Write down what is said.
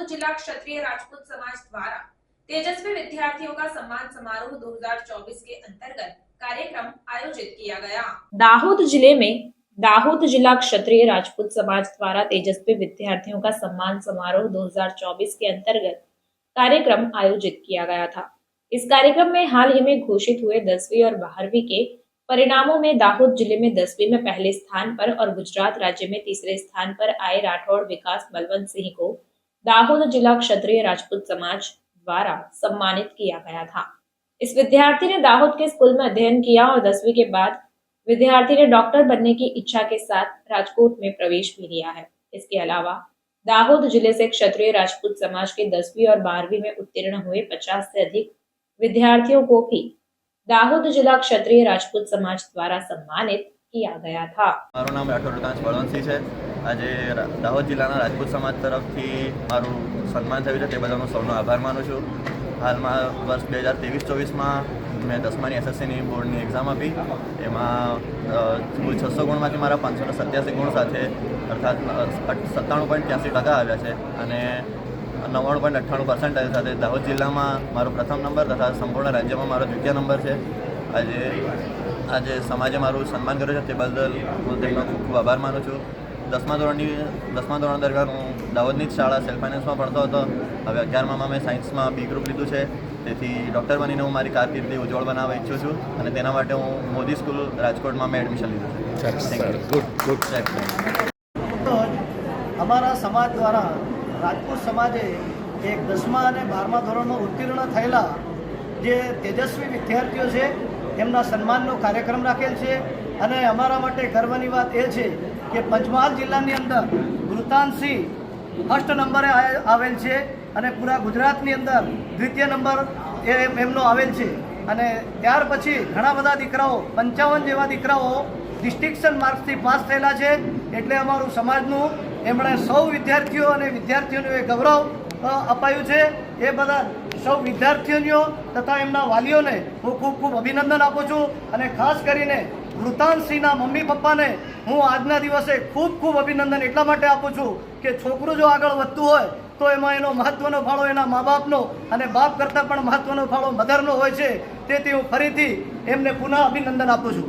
जिला क्षत्रिय राजपूत समाज द्वारा तेजस्वी विद्यार्थियों का सम्मान समारोह 2024 के अंतर्गत कार्यक्रम आयोजित किया गया। दाहोद जिले में दाहोद जिला क्षत्रिय राजपूत समाज द्वारा तेजस्वी विद्यार्थियों का सम्मान समारोह 2024 के अंतर्गत कार्यक्रम आयोजित किया गया था। इस कार्यक्रम में हाल ही में घोषित हुए 10वीं और 12वीं के परिणामों में दाहोद जिले में 10वीं में पहले स्थान पर और गुजरात राज्य में तीसरे स्थान पर आए राठौड़ विकास बलवंत सिंह को दाहोद जिला क्षत्रिय राजपूत समाज द्वारा सम्मानित किया गया था। इस विद्यार्थी ने दाहोद के स्कूल में अध्ययन किया और 10वीं के बाद विद्यार्थी ने डॉक्टर बनने की इच्छा के साथ राजकोट में प्रवेश भी लिया है। इसके अलावा दाहोद जिले से क्षत्रिय राजपूत समाज के 10वीं और 12वीं में उत्तीर्ण हुए 50 से अधिक विद्यार्थियों को भी दाहोद जिला क्षत्रिय राजपूत समाज द्वारा सम्मानित किया गया था। मारू नाम राठौड़ विकास बलवंत सिंह है। आज दाहोद जिला राजपूत समाज तरफथी मारू सन्मान थयुं छे ते बदल हूँ सौनो आभार मानु छूं। हाल में वर्ष 2023-24 में मैं 10મી SSC बोर्ड की एक्जाम आपी। एमां कुल 600 गुण में मारा 587 गुण साथे अर्थात 97.83% आव्या छे अने 99.98% साथे दाहोद जिला में मारो प्रथम नंबर तथा संपूर्ण राज्य में मारो द्वितीय नंबर है। आज समाजे मारू सन्मान कर्युं छे ते बदल हूँ तेमनो खूब खूब आभार मानु छूं। 10મા ધોરણ દરમિયાન હું દાહોદની જ શાળા સેલ્ફ ફાઇનાન્સમાં ભણતો હતો। હવે 11મામાં મેં સાયન્સમાં બી ગ્રુપ લીધું છે। તેથી ડૉક્ટર બનીને હું મારી કારકિર્દી ઉજ્જવળ બનાવવા ઈચ્છું છું અને તેના માટે હું મોદી સ્કૂલ રાજકોટમાં મેં એડમિશન લીધું છે। Thank you. અમારા સમાજ દ્વારા રાજપૂત સમાજે એક 10મા અને 12મા ધોરણમાં ઉત્તીર્ણ થયેલા જે તેજસ્વી વિદ્યાર્થીઓ છે એમના સન્માનનો કાર્યક્રમ રાખેલ છે અને અમારા માટે ગર્વની વાત એ છે કે પંચમહાલ જિલ્લાની અંદર વૃતાંશસિંહ ફર્સ્ટ નંબરે આવેલ છે અને પૂરા ગુજરાતની અંદર દ્વિતીય નંબર એમનો આવેલ છે અને ત્યાર પછી ઘણા બધા દીકરાઓ 55 જેવા દીકરાઓ ડિસ્ટિંક્શન માર્ક્સથી પાસ થયેલા છે। એટલે અમારું સમાજનું એમણે સૌ વિદ્યાર્થીઓ અને વિદ્યાર્થીઓને એ ગૌરવ અપાયું છે। એ બધા સૌ વિદ્યાર્થીઓ તથા એમના વાલીઓને હું ખૂબ ખૂબ અભિનંદન આપું છું અને ખાસ કરીને વૃતાંશસિંહના મમ્મી પપ્પાને હું આજના દિવસે ખૂબ ખૂબ અભિનંદન એટલા માટે આપું છું કે છોકરું જો આગળ વધતું હોય તો એમાં એનો મહત્ત્વનો ફાળો એના મા બાપનો અને બાપ કરતાં પણ મહત્ત્વનો ફાળો મધરનો હોય છે। તેથી હું ફરીથી એમને પુનઃ અભિનંદન આપું છું।